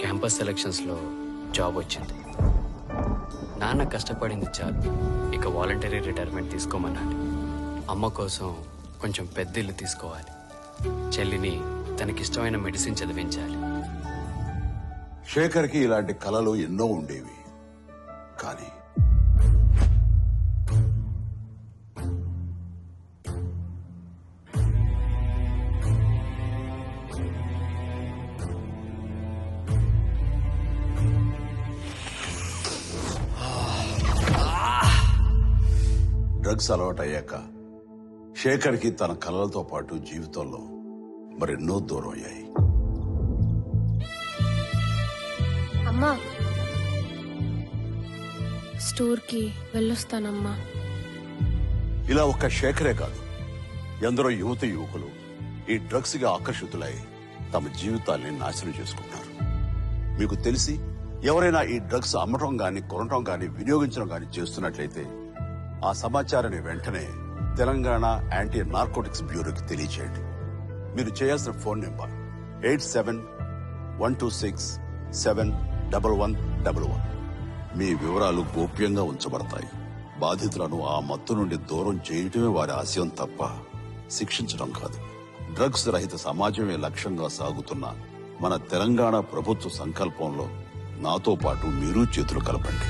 Campus సెలక్షన్స్లో job వచ్చింది. నాన్న కష్టపడింది చాలు, ఇక వాలంటరీ రిటైర్మెంట్ తీసుకోమన్నాడు. అమ్మ కోసం కొంచెం పెద్ద ఇల్లు తీసుకోవాలి. చెల్లిని తనకిష్టమైన మెడిసిన్ చదివించాలి. శేఖర్కి ఇలాంటి కలలు ఎన్నో ఉండేవి. కానీ డ్రగ్స్ అలవాటయ్యాక శేఖర్కి తన కలలతో పాటు జీవితంలో మరెన్నో దూరం అయ్యాయి. అమ్మా, స్టోర్కి వెళ్ళొస్తానమ్మా. ఇలా ఒక్క శేఖరే కాదు, ఎందరో యువకులు ఈ డ్రగ్స్ గా ఆకర్షితులై తమ జీవితాల్ని నాశనం చేసుకుంటున్నారు. మీకు తెలిసి ఎవరైనా ఈ డ్రగ్స్ అమ్మటం గాని, కొనటం గాని, వినియోగించడం గాని చేస్తున్నట్లయితే ఆ సమాచారాన్ని వెంటనే తెలంగాణ యాంటీ నార్కోటిక్స్ బ్యూరోకి తెలియచేయండి. మీరు చేయాల్సిన ఫోన్ నెంబర్ 87-126-71111. మీ వివరాలు గోప్యంగా ఉంచబడతాయి. బాధితులను ఆ మత్తు నుండి దూరం చేయటమే వారి ఆశయం తప్ప శిక్షించడం కాదు. డ్రగ్స్ రహిత సమాజమే లక్ష్యంగా సాగుతున్న మన తెలంగాణ ప్రభుత్వ సంకల్పంలో నాతో పాటు మీరు చేతులు కలపండి.